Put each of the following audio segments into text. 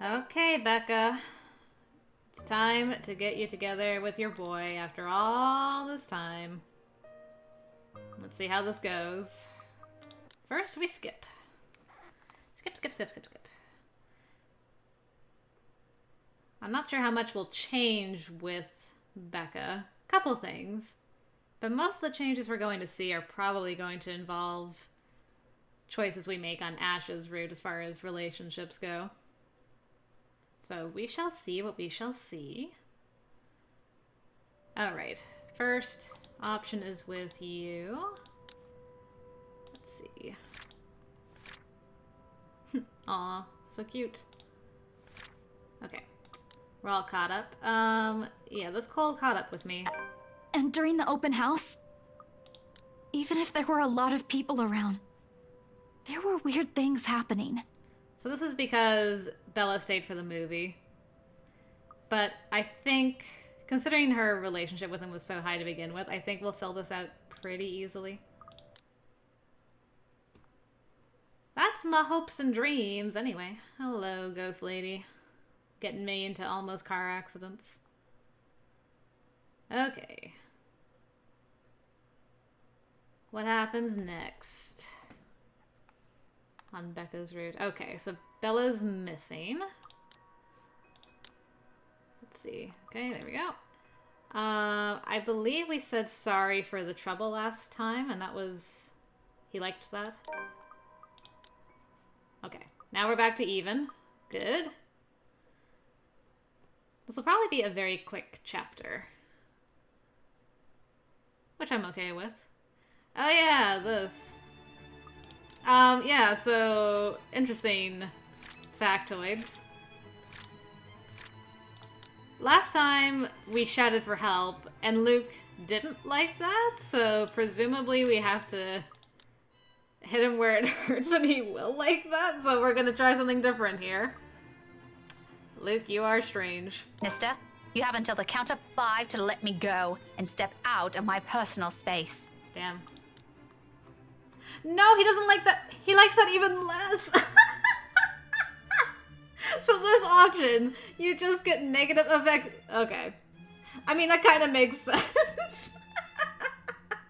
Okay, Becca. It's time to get you together with your boy after all this time. Let's see how this goes. First, we skip. Skip, skip, skip, skip, skip. I'm not sure how much will change with Becca. Couple things. But most of the changes we're going to see are probably going to involve choices we make on Ash's route as far as relationships go. So we shall see what we shall see. Alright, first option is with you. Let's see. Aw, so cute. Okay, we're all caught up. Yeah, this Cole caught up with me. And during the open house, even if there were a lot of people around, there were weird things happening. So this is because Bella stayed for the movie. But I think, considering her relationship with him was so high to begin with, I think we'll fill this out pretty easily. That's my hopes and dreams, anyway. Hello, ghost lady. Getting me into almost car accidents. Okay. What happens next? On Becca's route. Okay, so Bella's missing. Let's see. Okay, there we go. I believe we said sorry for the trouble last time, and that was... He liked that. Okay, now we're back to even. Good. This will probably be a very quick chapter. Which I'm okay with. Oh yeah, this. Yeah, so interesting factoids. Last time we shouted for help, and Luke didn't like that, so presumably we have to hit him where it hurts and he will like that, so we're gonna try something different here. Luke, you are strange. Mister, you have until the count of 5 to let me go and step out of my personal space. Damn. No, he doesn't like that. He likes that even less. So this option, you just get negative effect. Okay. I mean, that kind of makes sense.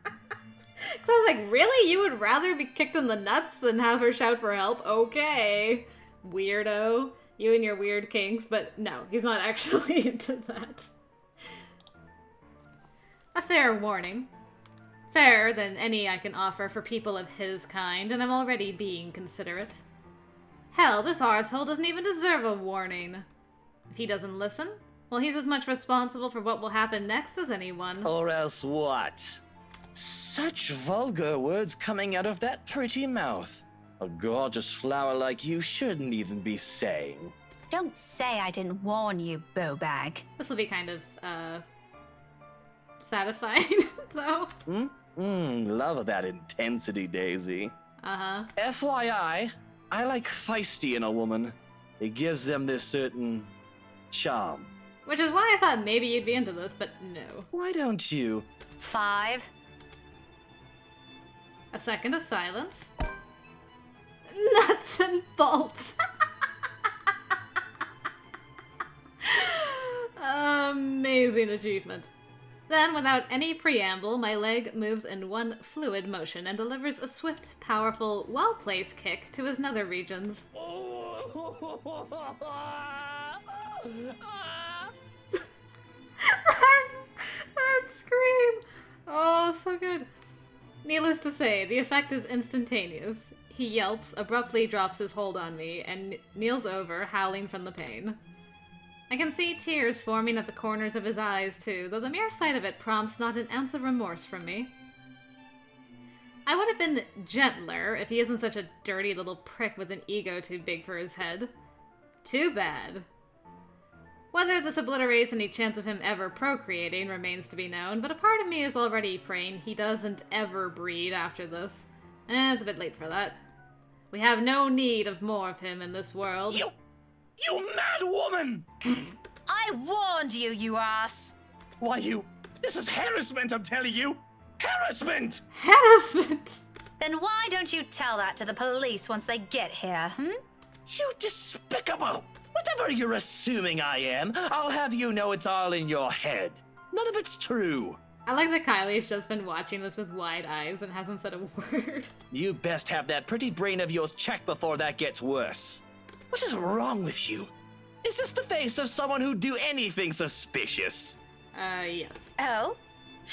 I was like, really? You would rather be kicked in the nuts than have her shout for help? Okay. Weirdo. You and your weird kinks, but no, he's not actually into that. A fair warning. Fairer than any I can offer for people of his kind, and I'm already being considerate. Hell, this arsehole doesn't even deserve a warning. If he doesn't listen, well, he's as much responsible for what will happen next as anyone. Or else what? Such vulgar words coming out of that pretty mouth. A gorgeous flower like you shouldn't even be saying. Don't say I didn't warn you, Bowbag. This will be kind of, satisfying, though. Love that intensity, Daisy. Uh-huh. FYI, I like feisty in a woman. It gives them this certain charm. Which is why I thought maybe you'd be into this, but no. Why don't you? 5. A second of silence. Nuts and bolts. Amazing achievement. Then, without any preamble, my leg moves in one fluid motion and delivers a swift, powerful, well-placed kick to his nether regions. That scream! Oh, so good. Needless to say, the effect is instantaneous. He yelps, abruptly drops his hold on me, and kneels over, howling from the pain. I can see tears forming at the corners of his eyes, too, though the mere sight of it prompts not an ounce of remorse from me. I would have been gentler if he isn't such a dirty little prick with an ego too big for his head. Too bad. Whether this obliterates any chance of him ever procreating remains to be known, but a part of me is already praying he doesn't ever breed after this. It's a bit late for that. We have no need of more of him in this world. You mad woman! I warned you, you ass! Why, this is harassment, I'm telling you! Harassment! Harassment! Then why don't you tell that to the police once they get here, You despicable! Whatever you're assuming I am, I'll have you know it's all in your head. None of it's true. I like that Kylie's just been watching this with wide eyes and hasn't said a word. You best have that pretty brain of yours checked before that gets worse. What is wrong with you? Is this the face of someone who'd do anything suspicious? Yes. Oh?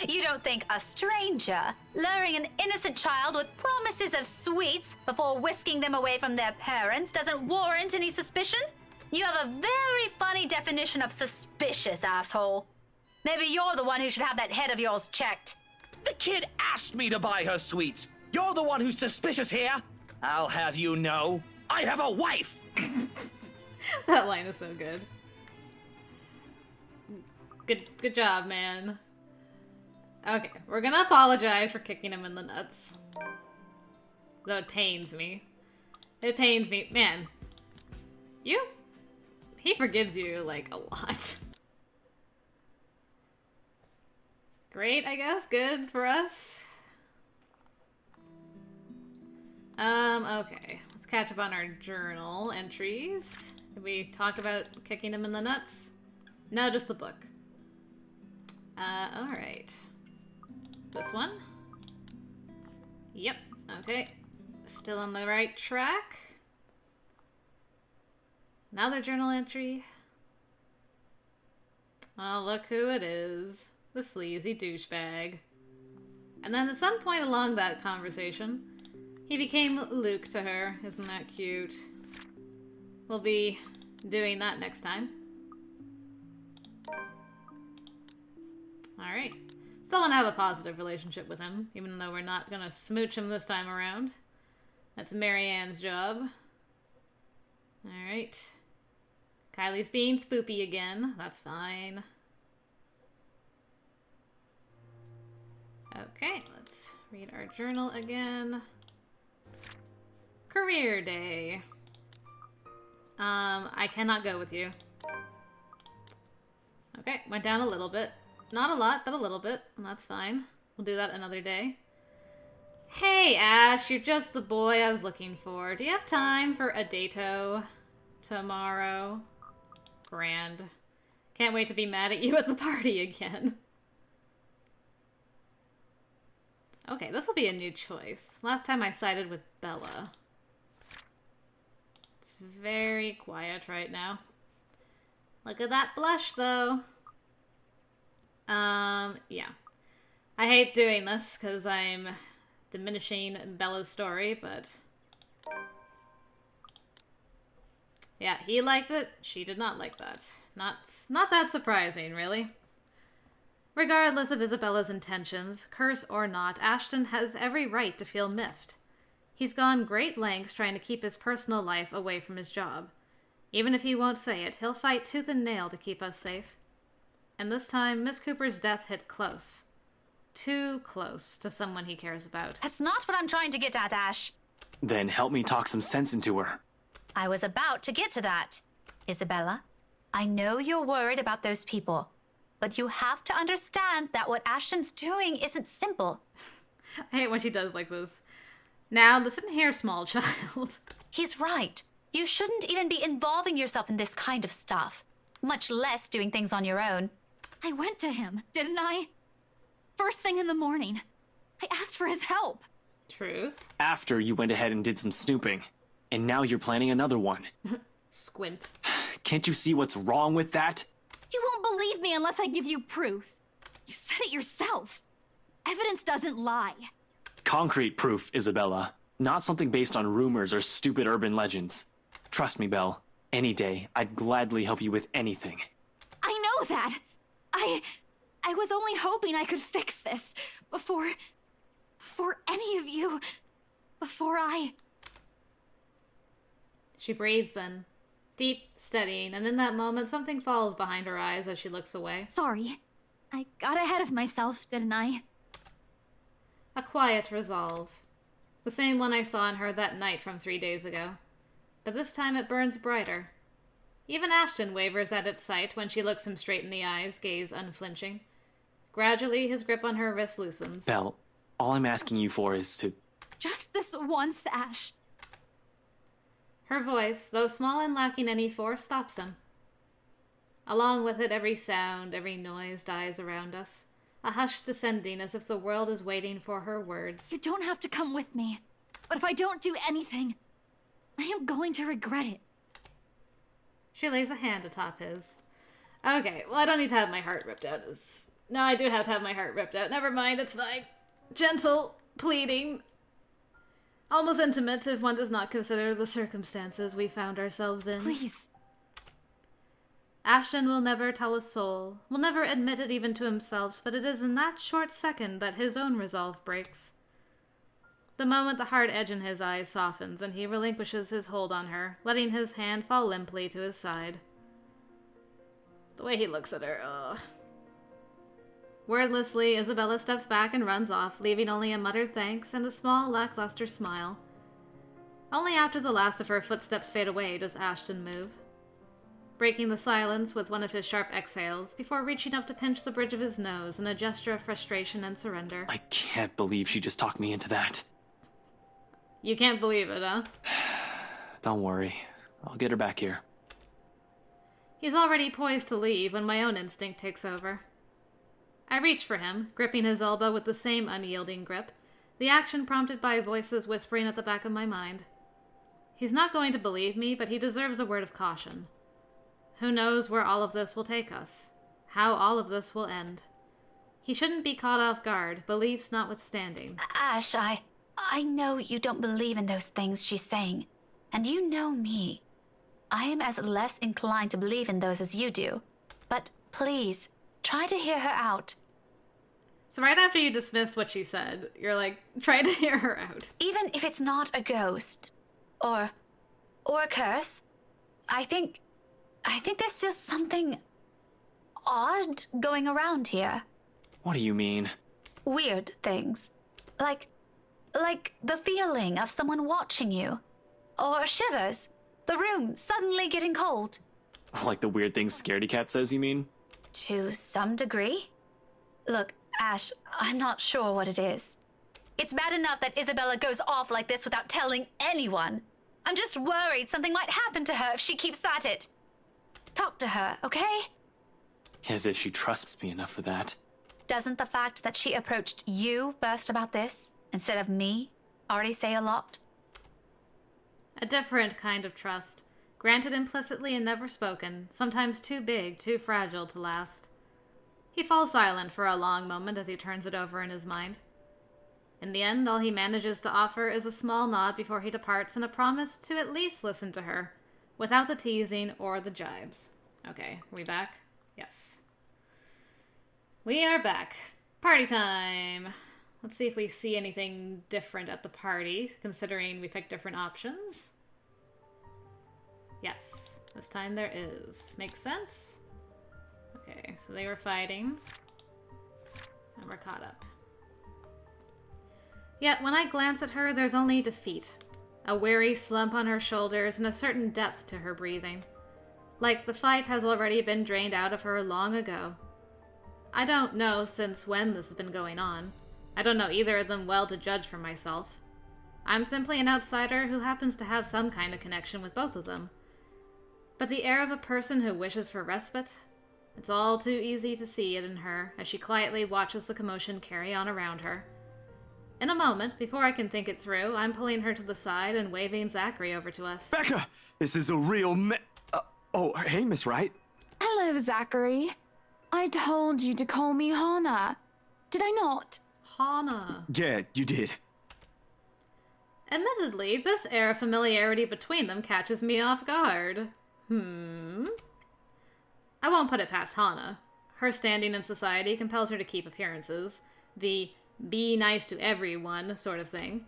You don't think a stranger luring an innocent child with promises of sweets before whisking them away from their parents doesn't warrant any suspicion? You have a very funny definition of suspicious, asshole. Maybe you're the one who should have that head of yours checked. The kid asked me to buy her sweets. You're the one who's suspicious here. I'll have you know, I have a wife. That line is so good. Good job, man. Okay, we're gonna apologize for kicking him in the nuts. Though it pains me. It pains me. Man. He forgives you, like, a lot. Great, I guess. Good for us. Okay. Let's catch up on our journal entries. Did we talk about kicking him in the nuts? No, just the book. Alright. This one? Yep. Okay. Still on the right track. Another journal entry. Oh, look who it is. The sleazy douchebag. And then at some point along that conversation, he became Luke to her. Isn't that cute? We'll be doing that next time. Alright. Still want to have a positive relationship with him, even though we're not gonna smooch him this time around. That's Marianne's job. Alright. Kylie's being spoopy again. That's fine. Okay, let's read our journal again. Career day. I cannot go with you. Okay, went down a little bit. Not a lot, but a little bit, and that's fine. We'll do that another day. Hey, Ash, you're just the boy I was looking for. Do you have time for a dato tomorrow? Grand. Can't wait to be mad at you at the party again. Okay, this will be a new choice. Last time I sided with Bella. It's very quiet right now. Look at that blush, though. Yeah. I hate doing this because I'm diminishing Bella's story, but... yeah, he liked it. She did not like that. Not that surprising, really. Regardless of Isabella's intentions, curse or not, Ashton has every right to feel miffed. He's gone great lengths trying to keep his personal life away from his job. Even if he won't say it, he'll fight tooth and nail to keep us safe. And this time, Miss Cooper's death hit close. Too close to someone he cares about. That's not what I'm trying to get at, Ash. Then help me talk some sense into her. I was about to get to that. Isabella, I know you're worried about those people, but you have to understand that what Ashton's doing isn't simple. I hate when she does like this. Now, listen here, small child. He's right. You shouldn't even be involving yourself in this kind of stuff, much less doing things on your own. I went to him, didn't I? First thing in the morning. I asked for his help. Truth. After you went ahead and did some snooping. And now you're planning another one. Squint. Can't you see what's wrong with that? You won't believe me unless I give you proof. You said it yourself. Evidence doesn't lie. Concrete proof, Isabella. Not something based on rumors or stupid urban legends. Trust me, Belle. Any day, I'd gladly help you with anything. I know that. I was only hoping I could fix this before any of you, before I... She breathes in, deep, steadying, and in that moment something falls behind her eyes as she looks away. Sorry. I got ahead of myself, didn't I? A quiet resolve. The same one I saw in her that night from 3 days ago. But this time it burns brighter. Even Ashton wavers at its sight when she looks him straight in the eyes, gaze unflinching. Gradually, his grip on her wrist loosens. Belle, all I'm asking you for is to... Just this once, Ash. Her voice, though small and lacking any force, stops him. Along with it, every sound, every noise dies around us. A hush descending as if the world is waiting for her words. You don't have to come with me. But if I don't do anything, I am going to regret it. She lays a hand atop his. Okay, well, I don't need to have my heart ripped out. No, I do have to have my heart ripped out. Never mind, it's fine. Gentle, pleading. Almost intimate if one does not consider the circumstances we found ourselves in. Please. Ashton will never tell a soul, will never admit it even to himself, but it is in that short second that his own resolve breaks. The moment the hard edge in his eyes softens and he relinquishes his hold on her, letting his hand fall limply to his side. The way he looks at her, ugh. Wordlessly, Isabella steps back and runs off, leaving only a muttered thanks and a small, lackluster smile. Only after the last of her footsteps fade away does Ashton move, breaking the silence with one of his sharp exhales before reaching up to pinch the bridge of his nose in a gesture of frustration and surrender. I can't believe she just talked me into that. You can't believe it, huh? Don't worry. I'll get her back here. He's already poised to leave when my own instinct takes over. I reach for him, gripping his elbow with the same unyielding grip, the action prompted by voices whispering at the back of my mind. He's not going to believe me, but he deserves a word of caution. Who knows where all of this will take us? How all of this will end? He shouldn't be caught off guard, beliefs notwithstanding. Ash, I know you don't believe in those things she's saying. And you know me. I am as less inclined to believe in those as you do. But please, try to hear her out. So right after you dismiss what she said, you're like, try to hear her out. Even if it's not a ghost, or a curse, I think there's still something odd going around here. What do you mean? Weird things. Like the feeling of someone watching you. Or shivers. The room suddenly getting cold. Like the weird things Scaredy Cat says, you mean? To some degree. Look, Ash, I'm not sure what it is. It's bad enough that Isabella goes off like this without telling anyone. I'm just worried something might happen to her if she keeps at it. Talk to her, okay? As if she trusts me enough for that. Doesn't the fact that she approached you first about this, instead of me, already say a lot? A different kind of trust, granted implicitly and never spoken, sometimes too big, too fragile to last. He falls silent for a long moment as he turns it over in his mind. In the end, all he manages to offer is a small nod before he departs and a promise to at least listen to her, without the teasing or the jibes. Okay, are we back? Yes. We are back. Party time! Let's see if we see anything different at the party, considering we picked different options. Yes, this time there is. Makes sense? Okay, so they were fighting. And we're caught up. Yet, when I glance at her, there's only defeat. A weary slump on her shoulders and a certain depth to her breathing. Like the fight has already been drained out of her long ago. I don't know since when this has been going on. I don't know either of them well to judge for myself. I'm simply an outsider who happens to have some kind of connection with both of them. But the air of a person who wishes for respite? It's all too easy to see it in her as she quietly watches the commotion carry on around her. In a moment, before I can think it through, I'm pulling her to the side and waving Zachary over to us. Becca, this is a real oh, hey, Miss Wright. Hello, Zachary. I told you to call me Hannah. Did I not? Hannah. Yeah, you did. Admittedly, this air of familiarity between them catches me off guard. I won't put it past Hannah. Her standing in society compels her to keep appearances. The be nice to everyone sort of thing.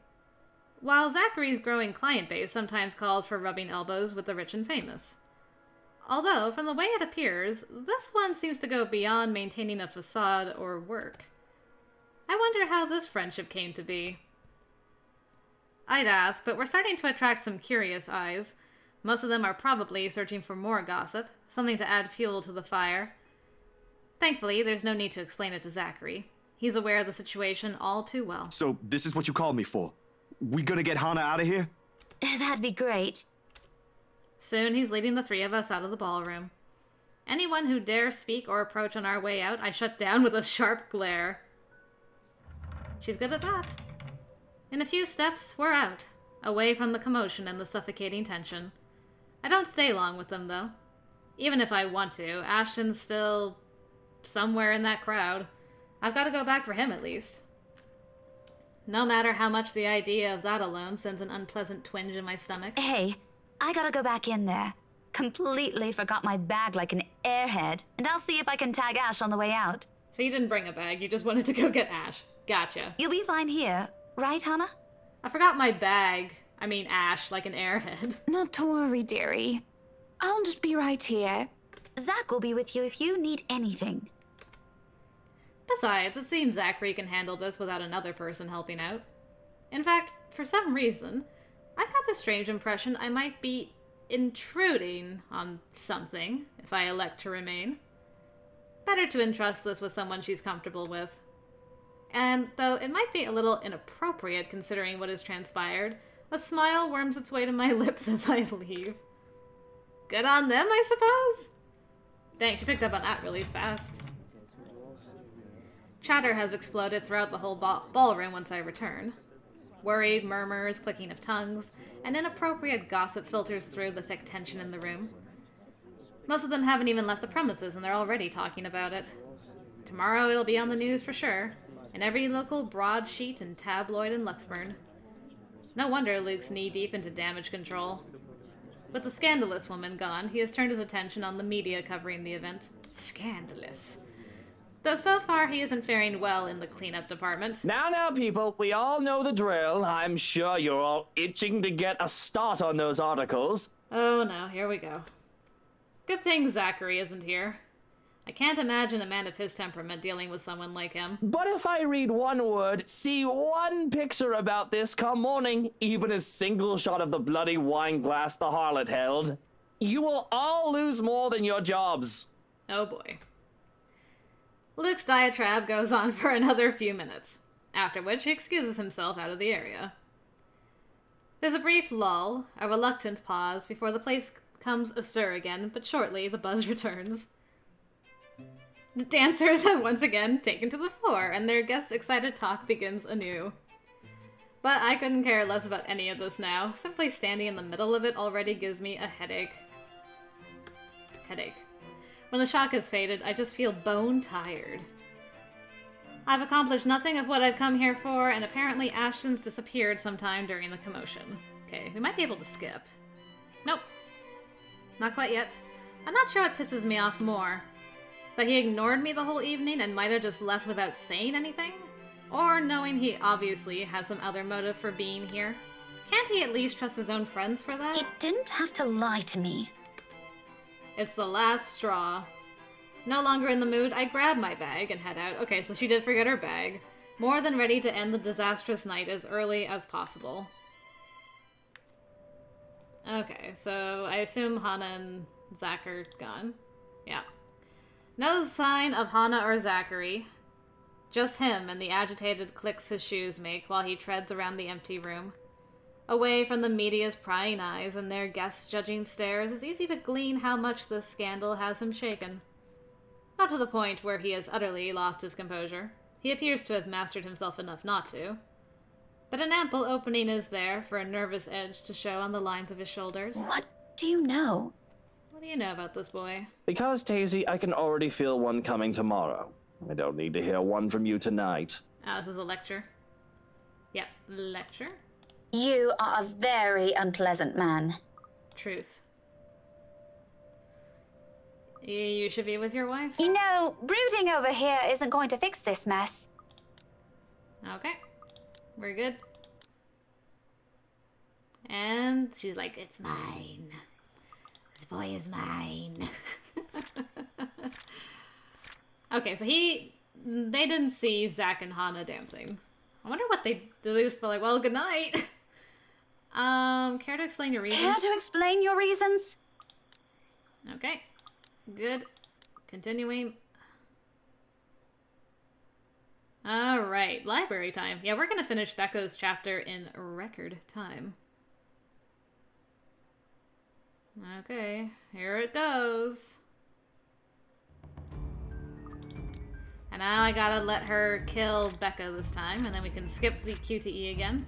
While Zachary's growing client base sometimes calls for rubbing elbows with the rich and famous. Although, from the way it appears, this one seems to go beyond maintaining a facade or work. I wonder how this friendship came to be. I'd ask, but we're starting to attract some curious eyes. Most of them are probably searching for more gossip, something to add fuel to the fire. Thankfully, there's no need to explain it to Zachary. He's aware of the situation all too well. So, this is what you called me for? We gonna get Hannah out of here? That'd be great. Soon he's leading the three of us out of the ballroom. Anyone who dares speak or approach on our way out, I shut down with a sharp glare. She's good at that. In a few steps, we're out, away from the commotion and the suffocating tension. I don't stay long with them, though. Even if I want to, Ashton's still somewhere in that crowd. I've got to go back for him, at least. No matter how much the idea of that alone sends an unpleasant twinge in my stomach. Hey, I gotta go back in there. Completely forgot my bag like an airhead, and I'll see if I can tag Ash on the way out. So you didn't bring a bag, you just wanted to go get Ash. Gotcha. You'll be fine here, right, Hannah? I forgot my bag. I mean Ash, like an airhead. Not to worry, dearie. I'll just be right here. Zach will be with you if you need anything. Besides, it seems Zachary can handle this without another person helping out. In fact, for some reason, I've got the strange impression I might be intruding on something if I elect to remain. Better to entrust this with someone she's comfortable with. And though it might be a little inappropriate considering what has transpired, a smile worms its way to my lips as I leave. Good on them, I suppose? Dang, she picked up on that really fast. Chatter has exploded throughout the whole ballroom once I return. Worried murmurs, clicking of tongues, and inappropriate gossip filters through the thick tension in the room. Most of them haven't even left the premises and they're already talking about it. Tomorrow it'll be on the news for sure, in every local broadsheet and tabloid in Luxburn. No wonder Luke's knee-deep into damage control. With the scandalous woman gone, he has turned his attention on the media covering the event. Scandalous. Though so far he isn't faring well in the cleanup department. Now, people, we all know the drill. I'm sure you're all itching to get a start on those articles. Oh no, here we go. Good thing Zachary isn't here. I can't imagine a man of his temperament dealing with someone like him. But if I read one word, see one picture about this come morning, even a single shot of the bloody wine glass the harlot held, you will all lose more than your jobs. Oh boy. Luke's diatribe goes on for another few minutes, after which he excuses himself out of the area. There's a brief lull, a reluctant pause before the place comes astir again, but shortly the buzz returns. The dancers have once again taken to the floor, and their guests' excited talk begins anew. But I couldn't care less about any of this now. Simply standing in the middle of it already gives me a headache. When the shock has faded, I just feel bone-tired. I've accomplished nothing of what I've come here for, and apparently Ashton's disappeared sometime during the commotion. Okay, we might be able to skip. Nope. Not quite yet. I'm not sure what pisses me off more. That he ignored me the whole evening and might have just left without saying anything? Or knowing he obviously has some other motive for being here? Can't he at least trust his own friends for that? He didn't have to lie to me. It's the last straw. No longer in the mood, I grab my bag and head out. Okay, so she did forget her bag. More than ready to end the disastrous night as early as possible. Okay, so I assume Hannah and Zach are gone. Yeah. No sign of Hannah or Zachary. Just him and the agitated clicks his shoes make while he treads around the empty room. Away from the media's prying eyes and their guests' judging stares, it's easy to glean how much this scandal has him shaken. Not to the point where he has utterly lost his composure. He appears to have mastered himself enough not to. But an ample opening is there for a nervous edge to show on the lines of his shoulders. What do you know? What do you know about this boy? Because, Daisy, I can already feel one coming tomorrow. I don't need to hear one from you tonight. Oh, this is a lecture. Yep, lecture. You are a very unpleasant man. Truth. You should be with your wife? You know, brooding over here isn't going to fix this mess. Okay. We're good. And she's like, it's mine. This boy is mine. Okay, so they didn't see Zach and Hannah dancing. I wonder what they just feel like, well, good night. Care to explain your reasons? Care to explain your reasons? Okay. Good. Continuing. Alright, library time. Yeah, we're gonna finish Becca's chapter in record time. Okay, here it goes. And now I gotta let her kill Becca this time, and then we can skip the QTE again.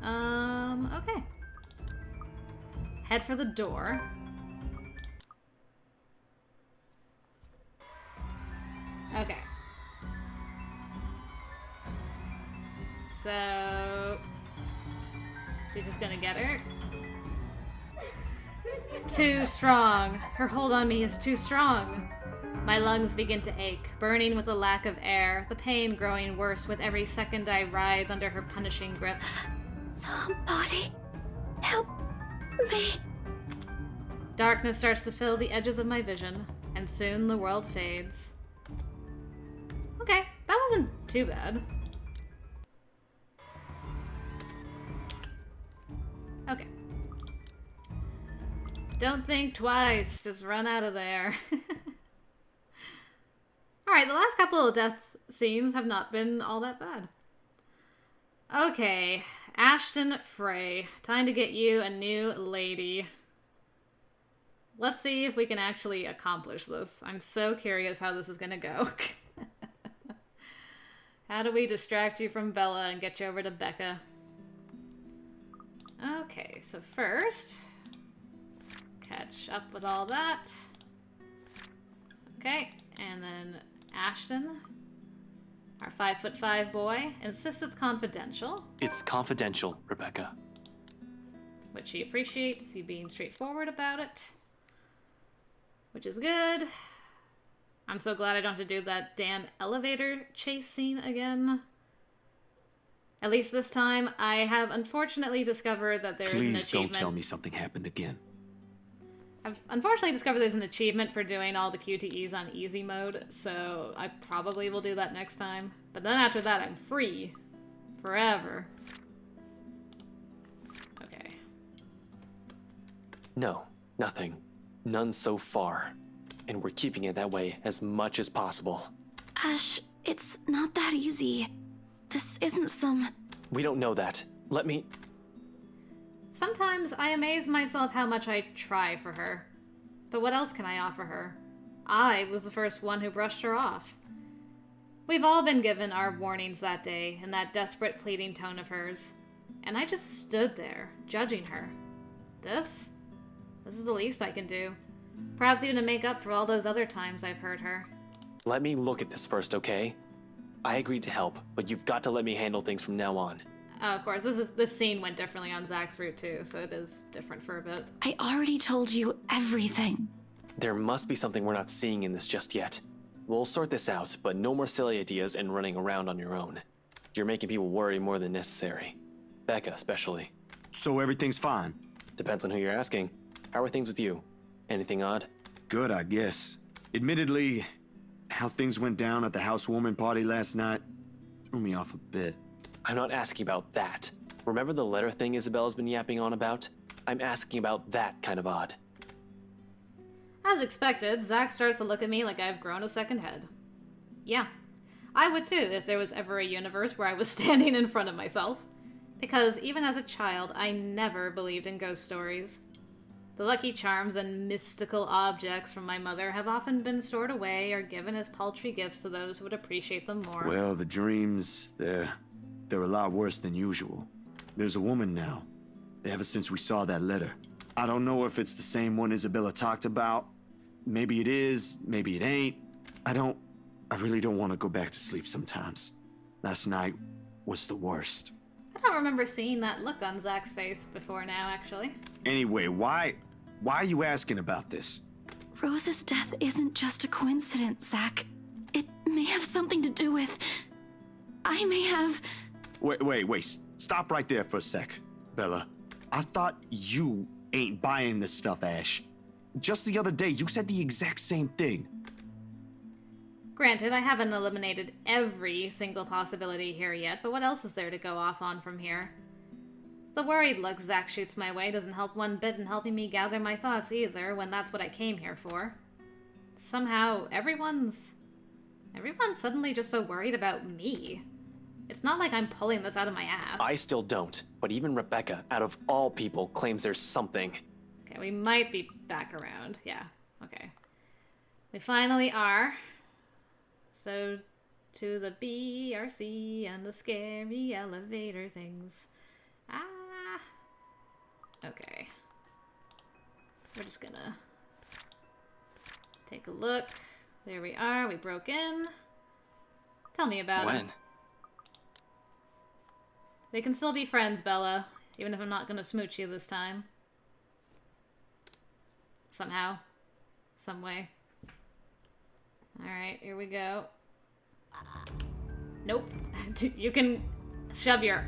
Okay. Head for the door. Okay. So... she's just gonna get her. Too strong. Her hold on me is too strong. My lungs begin to ache, burning with a lack of air, the pain growing worse with every second I writhe under her punishing grip. Somebody help me. Darkness starts to fill the edges of my vision, and soon the world fades. Okay, that wasn't too bad. Okay. Don't think twice, just run out of there. Alright, the last couple of death scenes have not been all that bad. Okay, Ashton Frey. Time to get you a new lady. Let's see if we can actually accomplish this. I'm so curious how this is gonna go. How do we distract you from Bella and get you over to Becca? Okay, so first, catch up with all that. Okay, and then Ashton, our 5'5" boy, insists it's confidential. It's confidential, Rebecca. Which she appreciates, you being straightforward about it. Which is good. I'm so glad I don't have to do that damn elevator chase scene again. At least this time, I have unfortunately discovered that there is an achievement. Please don't tell me something happened again. I've unfortunately discovered there's an achievement for doing all the QTEs on easy mode, so I probably will do that next time. But then after that, I'm free. Forever. Okay. No, nothing. None so far. And we're keeping it that way as much as possible. Ash, it's not that easy. This isn't some... We don't know that. Let me... Sometimes I amaze myself how much I try for her. But what else can I offer her? I was the first one who brushed her off. We've all been given our warnings that day in that desperate pleading tone of hers. And I just stood there, judging her. This is the least I can do. Perhaps even to make up for all those other times I've hurt her. Let me look at this first, okay? I agreed to help, but you've got to let me handle things from now on. Of course, this scene went differently on Zach's route too, so it is different for a bit. I already told you everything. There must be something we're not seeing in this just yet. We'll sort this out, but no more silly ideas and running around on your own. You're making people worry more than necessary. Becca, especially. So everything's fine? Depends on who you're asking. How are things with you? Anything odd? Good, I guess. Admittedly, how things went down at the housewarming party last night threw me off a bit. I'm not asking about that. Remember the letter thing Isabella's been yapping on about? I'm asking about that kind of odd. As expected, Zach starts to look at me like I've grown a second head. Yeah, I would too if there was ever a universe where I was standing in front of myself. Because even as a child, I never believed in ghost stories. The lucky charms and mystical objects from my mother have often been stored away or given as paltry gifts to those who would appreciate them more. Well, the dreams, they're a lot worse than usual. There's a woman now, ever since we saw that letter. I don't know if it's the same one Isabella talked about. Maybe it is, maybe it ain't. I really don't want to go back to sleep sometimes. Last night was the worst. I don't remember seeing that look on Zach's face before now, actually. Anyway, why are you asking about this? Rose's death isn't just a coincidence, Zach. It may have something to do with... I may have... Wait, stop right there for a sec, Bella. I thought you ain't buying this stuff, Ash. Just the other day, you said the exact same thing. Granted, I haven't eliminated every single possibility here yet, but what else is there to go off on from here? The worried look Zach shoots my way doesn't help one bit in helping me gather my thoughts either, when that's what I came here for. Somehow, everyone's suddenly just so worried about me. It's not like I'm pulling this out of my ass. I still don't, but even Rebecca, out of all people, claims there's something. Okay, we might be back around. Yeah, okay. We finally are. So, to the BRC and the scary elevator things. Ah. Okay. We're just gonna take a look. There we are. We broke in. Tell me about it. When? We can still be friends, Bella. Even if I'm not gonna smooch you this time. Somehow. Some way. Alright, here we go. Nope. You can shove your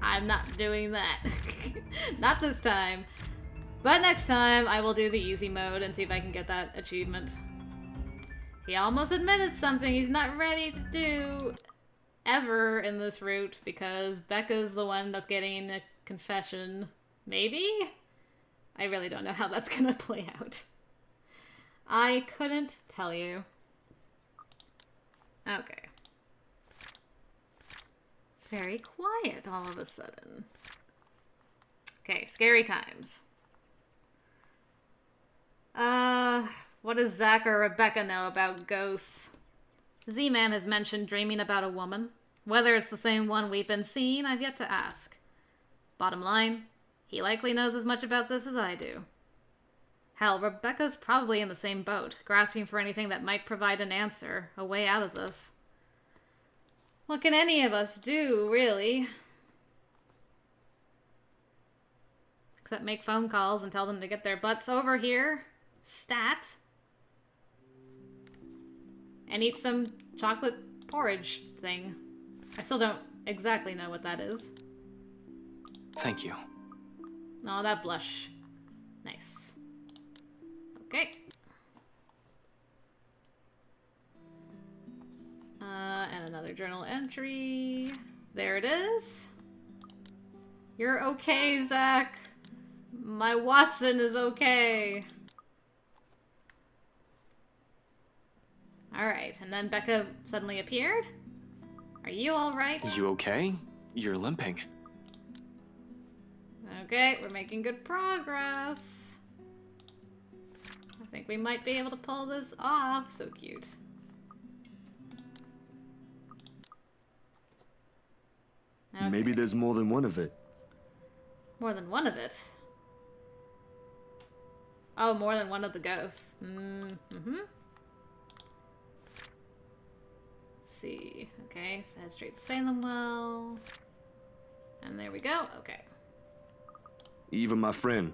I'm not doing that. Not this time. But next time, I will do the easy mode and see if I can get that achievement. He almost admitted something he's not ready to do ever in this route because Becca's the one that's getting a confession. Maybe? I really don't know how that's gonna play out. I couldn't tell you. Okay. It's very quiet all of a sudden. Okay, scary times. What does Zach or Rebecca know about ghosts? Z-Man has mentioned dreaming about a woman. Whether it's the same one we've been seeing, I've yet to ask. Bottom line, he likely knows as much about this as I do. Hell, Rebecca's probably in the same boat, grasping for anything that might provide an answer, a way out of this. What can any of us do, really? Except make phone calls and tell them to get their butts over here. Stat. And eat some chocolate porridge thing. I still don't exactly know what that is. Thank you. Oh, that blush. Nice. Okay. And another journal entry. There it is. You're okay, Zach. My Watson is okay. Alright, and then Becca suddenly appeared? Are you alright? You okay? You're limping. Okay, we're making good progress. I think we might be able to pull this off. So cute. Okay. Maybe there's more than one of it. More than one of it? Oh, more than one of the ghosts. Mm-hmm. Let's see. Okay, so head straight to Salem Well. And there we go. Okay. Even my friend,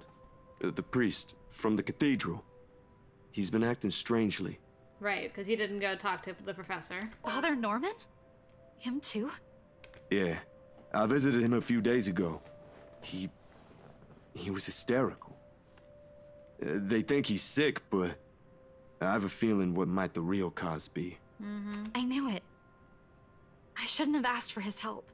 the priest from the cathedral, he's been acting strangely. Right, because you didn't go talk to the professor. Father Norman? Him too? Yeah, I visited him a few days ago. He was hysterical. They think he's sick, but I have a feeling what might the real cause be. Mm-hmm. I knew it. I shouldn't have asked for his help.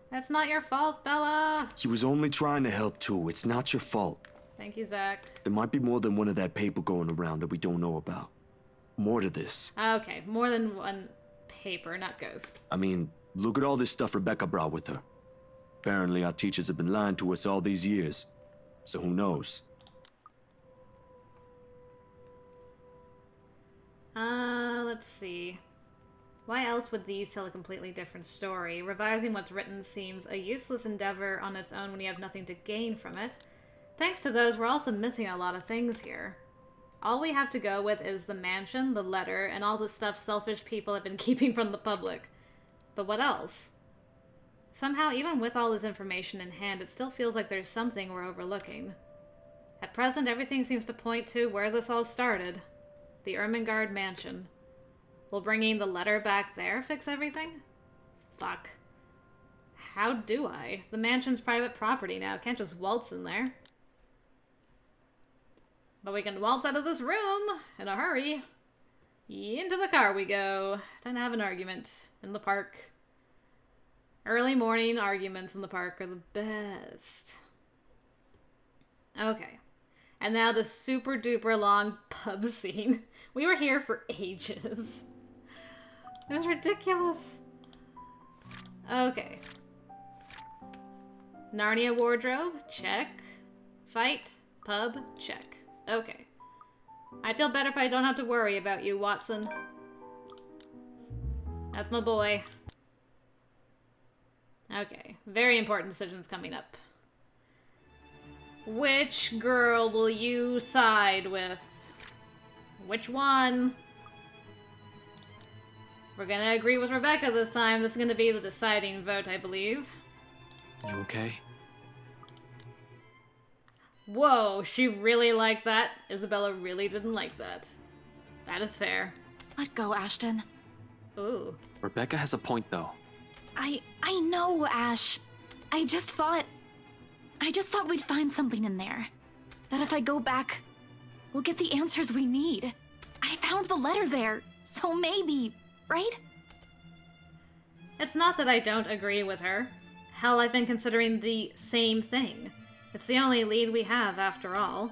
That's not your fault, Bella. He was only trying to help too. It's not your fault. Thank you, Zach. There might be more than one of that paper going around that we don't know about. More to this. Okay, more than one paper, not ghost. I mean, look at all this stuff Rebecca brought with her. Apparently our teachers have been lying to us all these years. So who knows? Let's see. Why else would these tell a completely different story? Revising what's written seems a useless endeavor on its own when you have nothing to gain from it. Thanks to those, we're also missing a lot of things here. All we have to go with is the mansion, the letter, and all the stuff selfish people have been keeping from the public. But what else? Somehow, even with all this information in hand, it still feels like there's something we're overlooking. At present, everything seems to point to where this all started. The Ermengarde mansion. Will bringing the letter back there fix everything? Fuck. How do I? The mansion's private property now. Can't just waltz in there. But we can waltz out of this room in a hurry. Into the car we go. Time to have an argument in the park. Early morning arguments in the park are the best. Okay. And now the super duper long pub scene. We were here for ages. It was ridiculous. Okay. Narnia wardrobe, check. Fight, Pub, check. Okay. I feel better if I don't have to worry about you, Watson. That's my boy. Okay, very important decisions coming up. Which girl will you side with? Which one? We're gonna agree with Rebecca this time. This is gonna be the deciding vote, I believe. You okay? Whoa, she really liked that. Isabella really didn't like that. That is fair. Let go, Ashton. Ooh. Rebecca has a point, though. I know, Ash. I just thought we'd find something in there. That if I go back, we'll get the answers we need. I found the letter there, so maybe, right? It's not that I don't agree with her. Hell, I've been considering the same thing. It's the only lead we have, after all.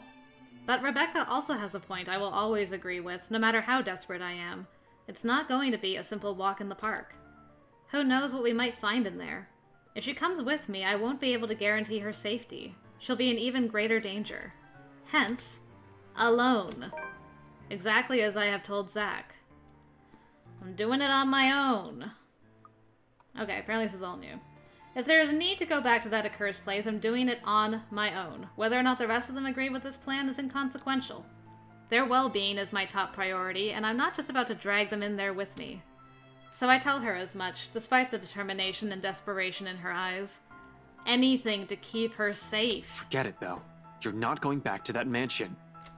But Rebecca also has a point I will always agree with, no matter how desperate I am. It's not going to be a simple walk in the park. Who knows what we might find in there? If she comes with me, I won't be able to guarantee her safety. She'll be in even greater danger. Hence, alone. Exactly as I have told Zach. I'm doing it on my own. Okay, apparently this is all new. If there is a need to go back to that accursed place, I'm doing it on my own. Whether or not the rest of them agree with this plan is inconsequential. Their well-being is my top priority, and I'm not just about to drag them in there with me. So I tell her as much, despite the determination and desperation in her eyes. Anything to keep her safe. Forget it, Belle. You're not going back to that mansion.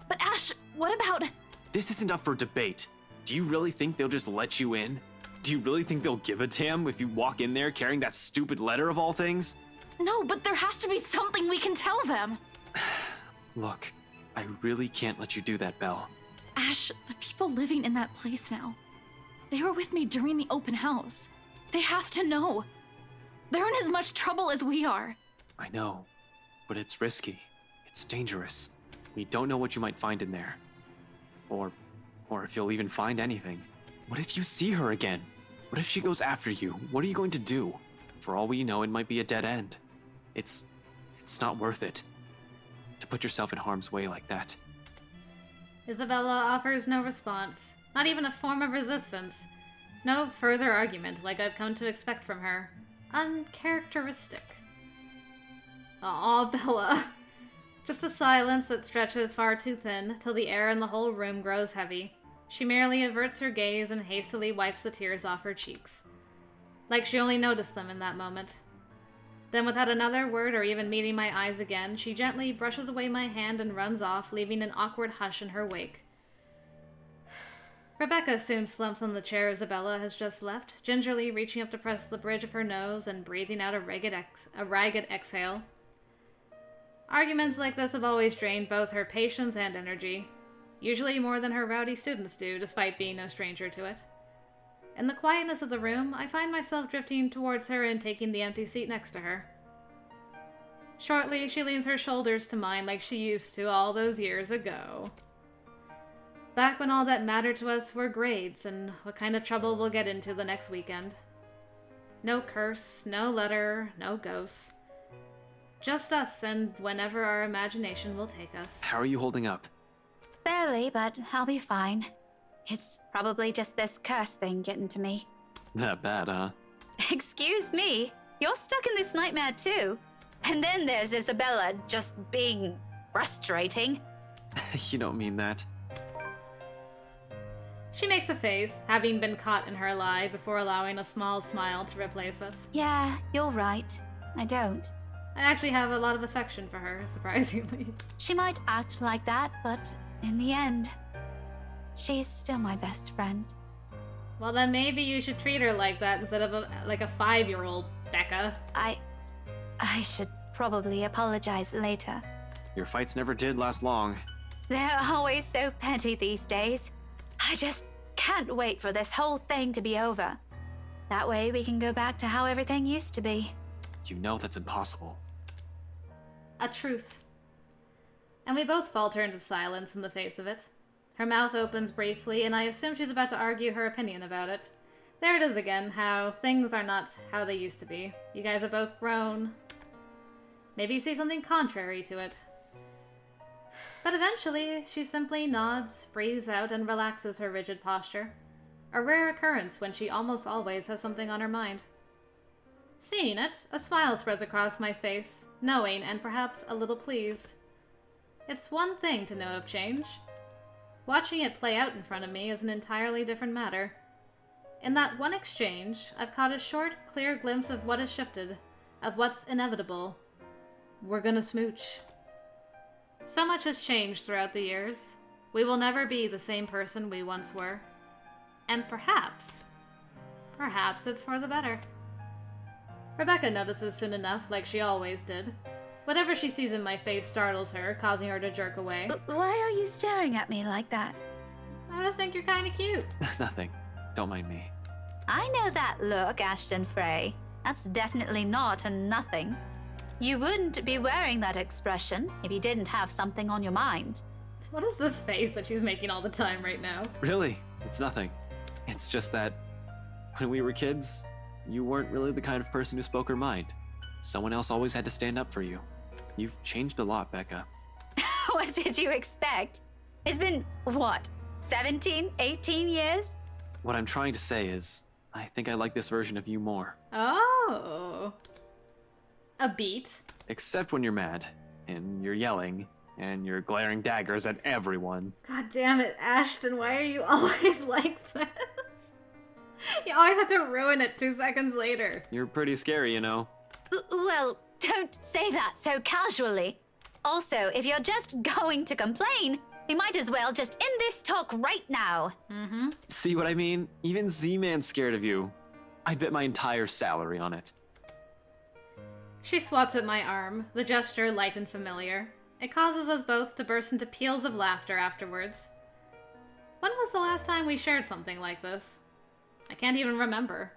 But Ash, what about... This isn't up for debate. Do you really think they'll just let you in? Do you really think they'll give a damn if you walk in there carrying that stupid letter of all things? No, but there has to be something we can tell them. Look, I really can't let you do that, Belle. Ash, the people living in that place now. They were with me during the open house. They have to know. They're in as much trouble as we are. I know, but it's risky. It's dangerous. We don't know what you might find in there. Or if you'll even find anything. What if you see her again? What if she goes after you? What are you going to do? For all we know, it might be a dead end. It's not worth it. To put yourself in harm's way like that. Isabella offers no response. Not even a form of resistance. No further argument like I've come to expect from her. Uncharacteristic. Aw, Bella. Just a silence that stretches far too thin, till the air in the whole room grows heavy. She merely averts her gaze and hastily wipes the tears off her cheeks. Like she only noticed them in that moment. Then without another word or even meeting my eyes again, she gently brushes away my hand and runs off, leaving an awkward hush in her wake. Rebecca soon slumps on the chair Isabella has just left, gingerly reaching up to press the bridge of her nose and breathing out a ragged exhale. Arguments like this have always drained both her patience and energy, usually more than her rowdy students do, despite being no stranger to it. In the quietness of the room, I find myself drifting towards her and taking the empty seat next to her. Shortly, she leans her shoulders to mine like she used to all those years ago. Back when all that mattered to us were grades and what kind of trouble we'll get into the next weekend. No curse, no letter, no ghosts. Just us and whenever our imagination will take us. How are you holding up? Barely, but I'll be fine. It's probably just this curse thing getting to me. That bad, huh? Excuse me, you're stuck in this nightmare too. And then there's Isabella just being frustrating. You don't mean that. She makes a face, having been caught in her lie before allowing a small smile to replace it. Yeah, you're right. I don't. I actually have a lot of affection for her, surprisingly. She might act like that, but in the end, she's still my best friend. Well, then maybe you should treat her like that instead of like a 5-year-old, Becca. I should probably apologize later. Your fights never did last long. They're always so petty these days. I just can't wait for this whole thing to be over. That way we can go back to how everything used to be. You know that's impossible. A truth. And we both falter into silence in the face of it. Her mouth opens briefly, and I assume she's about to argue her opinion about it. There it is again, how things are not how they used to be. You guys have both grown. Maybe you see something contrary to it. But eventually, she simply nods, breathes out, and relaxes her rigid posture. A rare occurrence when she almost always has something on her mind. Seeing it, a smile spreads across my face, knowing and perhaps a little pleased. It's one thing to know of change. Watching it play out in front of me is an entirely different matter. In that one exchange, I've caught a short, clear glimpse of what has shifted, of what's inevitable. We're gonna smooch. So much has changed throughout the years. We will never be the same person we once were. And perhaps it's for the better. Rebecca notices soon enough, like she always did. Whatever she sees in my face startles her, causing her to jerk away. Why are you staring at me like that? I just think you're kinda cute. Nothing. Don't mind me. I know that look, Ashton Frey. That's definitely not a nothing. You wouldn't be wearing that expression if you didn't have something on your mind. What is this face that she's making all the time right now? Really, it's nothing. It's just that when we were kids, you weren't really the kind of person who spoke her mind. Someone else always had to stand up for you. You've changed a lot, Becca. What did you expect? It's been, what, 17, 18 years? What I'm trying to say is, I think I like this version of you more. Oh. A beat. Except when you're mad, and you're yelling, and you're glaring daggers at everyone. God damn it, Ashton, why are you always like this? You always have to ruin it 2 seconds later. You're pretty scary, you know. Well, don't say that so casually. Also, if you're just going to complain, we might as well just end this talk right now. Mm-hmm. See what I mean? Even Z-Man's scared of you. I'd bet my entire salary on it. She swats at my arm, the gesture light and familiar. It causes us both to burst into peals of laughter afterwards. When was the last time we shared something like this? I can't even remember.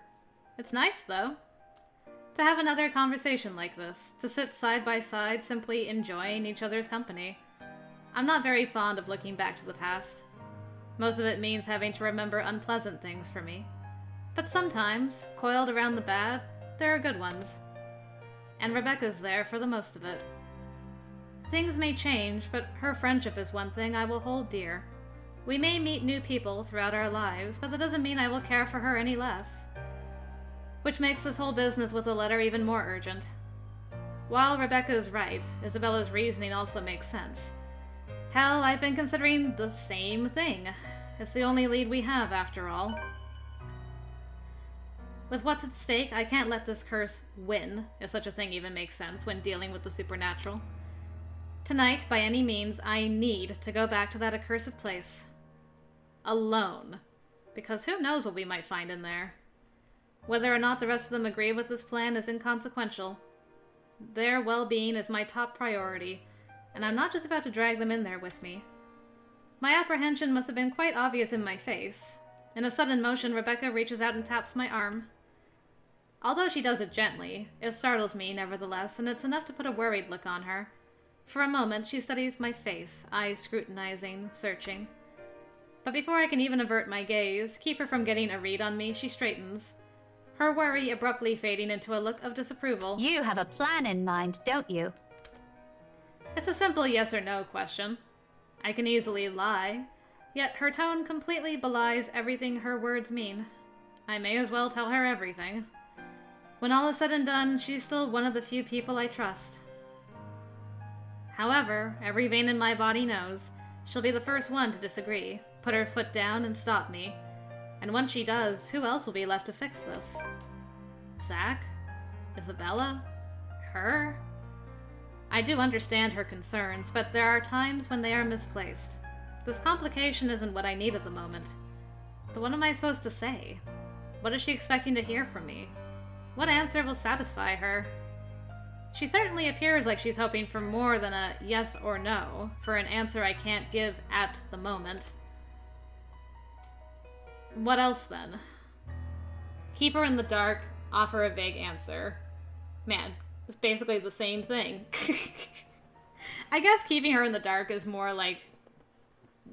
It's nice, though. To have another conversation like this, to sit side by side simply enjoying each other's company. I'm not very fond of looking back to the past. Most of it means having to remember unpleasant things for me. But sometimes, coiled around the bad, there are good ones. And Rebecca's there for the most of it. Things may change, but her friendship is one thing I will hold dear. We may meet new people throughout our lives, but that doesn't mean I will care for her any less. Which makes this whole business with the letter even more urgent. While Rebecca is right, Isabella's reasoning also makes sense. Hell, I've been considering the same thing. It's the only lead we have, after all. With what's at stake, I can't let this curse win, if such a thing even makes sense when dealing with the supernatural. Tonight, by any means, I need to go back to that accursed place. Alone. Because who knows what we might find in there. Whether or not the rest of them agree with this plan is inconsequential. Their well-being is my top priority, and I'm not just about to drag them in there with me. My apprehension must have been quite obvious in my face. In a sudden motion, Rebecca reaches out and taps my arm. Although she does it gently, it startles me nevertheless, and it's enough to put a worried look on her. For a moment, she studies my face, eyes scrutinizing, searching. But before I can even avert my gaze, keep her from getting a read on me, she straightens. Her worry abruptly fading into a look of disapproval. You have a plan in mind, don't you? It's a simple yes or no question. I can easily lie, yet her tone completely belies everything her words mean. I may as well tell her everything. When all is said and done, she's still one of the few people I trust. However, every vein in my body knows she'll be the first one to disagree, put her foot down and stop me. And once she does, who else will be left to fix this? Zach? Isabella? Her? I do understand her concerns, but there are times when they are misplaced. This complication isn't what I need at the moment. But what am I supposed to say? What is she expecting to hear from me? What answer will satisfy her? She certainly appears like she's hoping for more than a yes or no, for an answer I can't give at the moment. What else, then? Keep her in the dark, offer a vague answer. Man, it's basically the same thing. I guess keeping her in the dark is more like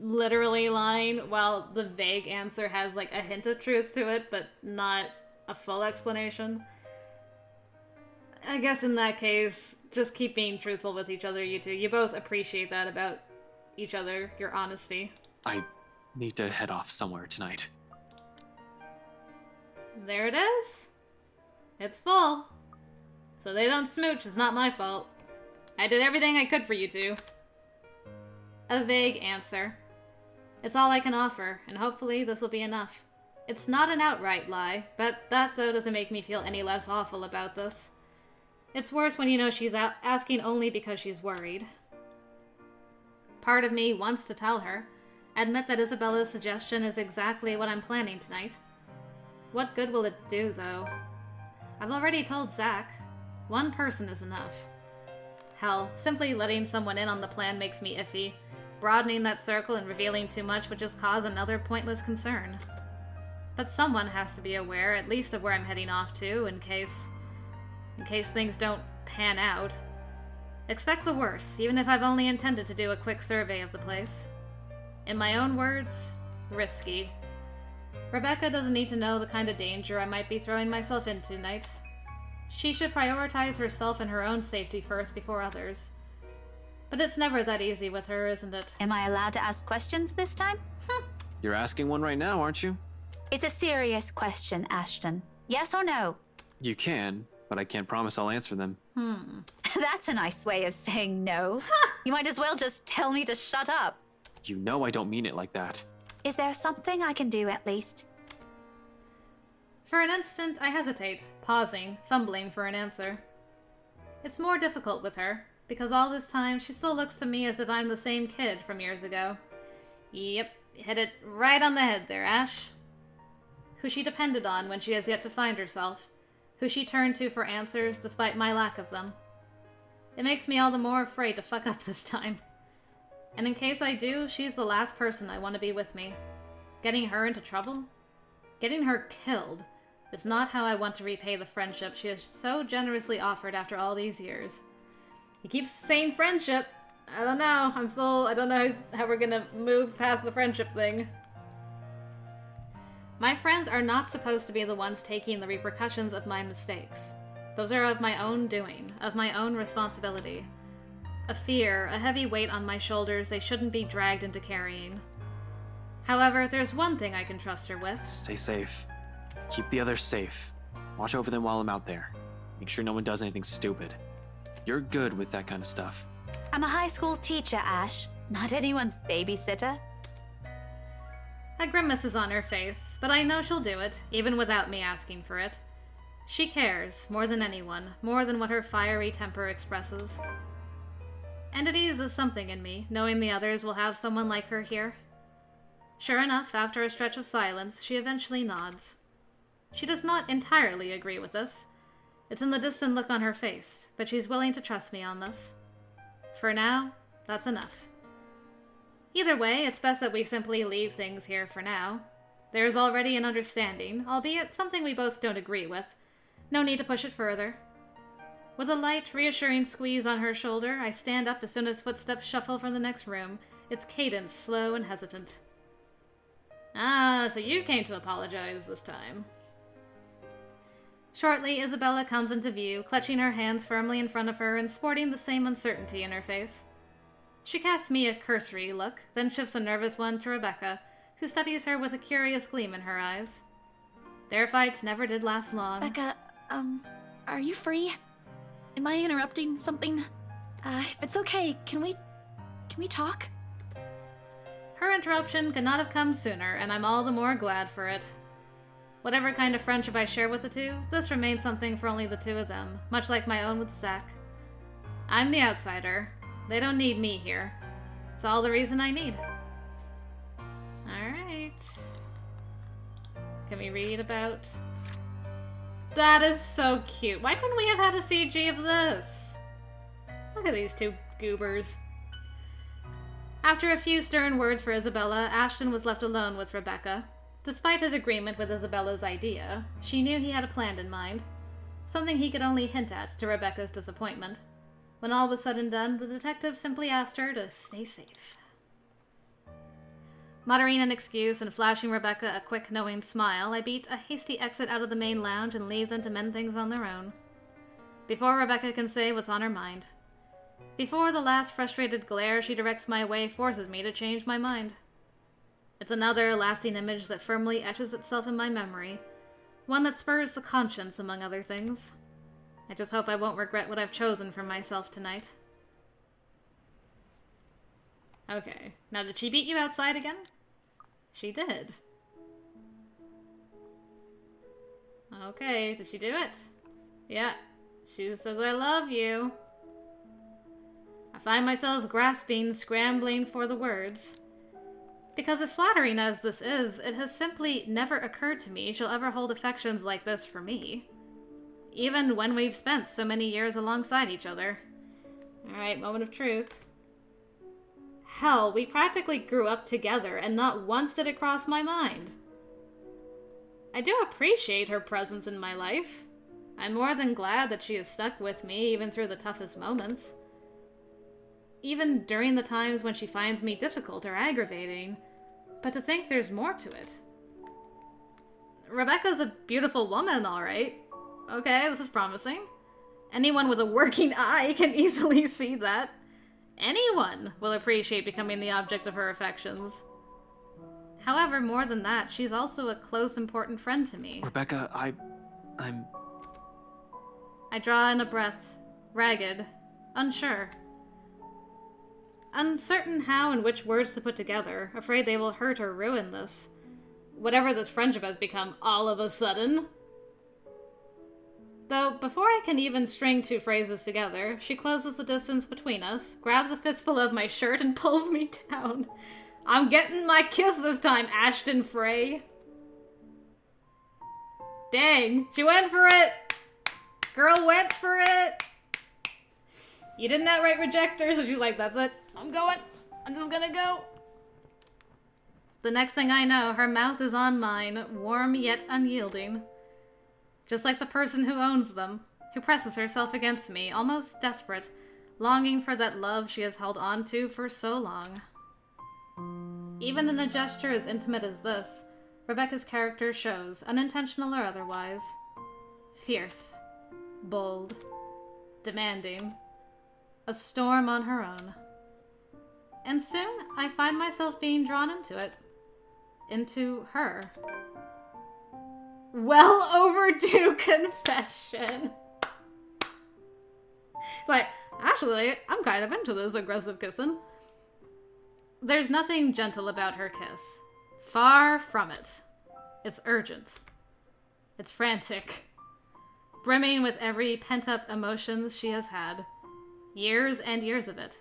literally lying, while the vague answer has like a hint of truth to it, but not a full explanation. I guess in that case, just keep being truthful with each other, you two. You both appreciate that about each other your honesty. I need to head off somewhere tonight. There it is. It's full. So they don't smooch is not my fault. I did everything I could for you two. A vague answer. It's all I can offer, and hopefully this will be enough. It's not an outright lie, but that, though, doesn't make me feel any less awful about this. It's worse when you know she's asking only because she's worried. Part of me wants to tell her, admit that Isabella's suggestion is exactly what I'm planning tonight. What good will it do, though? I've already told Zach. One person is enough. Hell, simply letting someone in on the plan makes me iffy. Broadening that circle and revealing too much would just cause another pointless concern. But someone has to be aware, at least of where I'm heading off to, in case things don't pan out. Expect the worst, even if I've only intended to do a quick survey of the place. In my own words, risky. Rebecca doesn't need to know the kind of danger I might be throwing myself into tonight. She should prioritize herself and her own safety first before others. But it's never that easy with her, isn't it? Am I allowed to ask questions this time? You're asking one right now, aren't you? It's a serious question, Ashton. Yes or no? You can, but I can't promise I'll answer them. That's a nice way of saying no. You might as well just tell me to shut up. You know I don't mean it like that. Is there something I can do at least? For an instant, I hesitate, pausing, fumbling for an answer. It's more difficult with her, because all this time she still looks to me as if I'm the same kid from years ago. Yep, hit it right on the head there, Ash. Who she depended on when she has yet to find herself. Who she turned to for answers despite my lack of them. It makes me all the more afraid to fuck up this time. And in case I do, she's the last person I want to be with me. Getting her into trouble? Getting her killed is not how I want to repay the friendship she has so generously offered after all these years. He keeps saying friendship. I don't know. I don't know how we're gonna move past the friendship thing. My friends are not supposed to be the ones taking the repercussions of my mistakes. Those are of my own doing, of my own responsibility. A fear, a heavy weight on my shoulders they shouldn't be dragged into carrying. However, there's one thing I can trust her with. Stay safe. Keep the others safe. Watch over them while I'm out there. Make sure no one does anything stupid. You're good with that kind of stuff. I'm a high school teacher, Ash. Not anyone's babysitter. A grimace is on her face, but I know she'll do it, even without me asking for it. She cares, more than anyone, more than what her fiery temper expresses. And it eases something in me, knowing the others will have someone like her here. Sure enough, after a stretch of silence, she eventually nods. She does not entirely agree with this. It's in the distant look on her face, but she's willing to trust me on this. For now, that's enough. Either way, it's best that we simply leave things here for now. There is already an understanding, albeit something we both don't agree with. No need to push it further. With a light, reassuring squeeze on her shoulder, I stand up as soon as footsteps shuffle from the next room, its cadence slow and hesitant. Ah, so you came to apologize this time. Shortly, Isabella comes into view, clutching her hands firmly in front of her and sporting the same uncertainty in her face. She casts me a cursory look, then shifts a nervous one to Rebecca, who studies her with a curious gleam in her eyes. Their fights never did last long. Becca, are you free? Am I interrupting something? If it's okay, can we talk? Her interruption could not have come sooner, and I'm all the more glad for it. Whatever kind of friendship I share with the two, this remains something for only the two of them, much like my own with Zach. I'm the outsider. They don't need me here. It's all the reason I need. Alright. Can we read about... That is so cute. Why couldn't we have had a CG of this? Look at these two goobers. After a few stern words for Isabella, Ashton was left alone with Rebecca. Despite his agreement with Isabella's idea, she knew he had a plan in mind. Something he could only hint at to Rebecca's disappointment. When all was said and done, the detective simply asked her to stay safe. Muttering an excuse and flashing Rebecca a quick, knowing smile, I beat a hasty exit out of the main lounge and leave them to mend things on their own. Before Rebecca can say what's on her mind. Before the last frustrated glare she directs my way forces me to change my mind. It's another lasting image that firmly etches itself in my memory, one that spurs the conscience, among other things. I just hope I won't regret what I've chosen for myself tonight. Okay, now did she beat you outside again? She did. Okay, did she do it? Yeah, she says I love you. I find myself grasping, scrambling for the words. Because as flattering as this is, it has simply never occurred to me she'll ever hold affections like this for me. Even when we've spent so many years alongside each other. Alright, moment of truth. Hell, we practically grew up together, and not once did it cross my mind. I do appreciate her presence in my life. I'm more than glad that she has stuck with me even through the toughest moments. Even during the times when she finds me difficult or aggravating. But to think there's more to it. Rebecca's a beautiful woman, alright. Okay, this is promising. Anyone with a working eye can easily see that. Anyone will appreciate becoming the object of her affections. However, more than that, she's also a close, important friend to me. Rebecca, I'm... I draw in a breath, ragged, unsure. Uncertain how and which words to put together, afraid they will hurt or ruin this. Whatever this friendship has become all of a sudden. Though, before I can even string two phrases together, she closes the distance between us, grabs a fistful of my shirt, and pulls me down. I'm getting my kiss this time, Ashton Frey. Dang, she went for it! Girl went for it! You didn't outright reject her, so she's like, that's it. I'm going. I'm just gonna go. The next thing I know, her mouth is on mine, warm yet unyielding. Just like the person who owns them, who presses herself against me, almost desperate, longing for that love she has held on to for so long. Even in a gesture as intimate as this, Rebecca's character shows, unintentional or otherwise. Fierce, bold, demanding, a storm on her own. And soon, I find myself being drawn into it. Into her. Well-overdue confession. Like, actually, I'm kind of into this aggressive kissing. There's nothing gentle about her kiss. Far from it. It's urgent. It's frantic. Brimming with every pent-up emotions she has had. Years and years of it.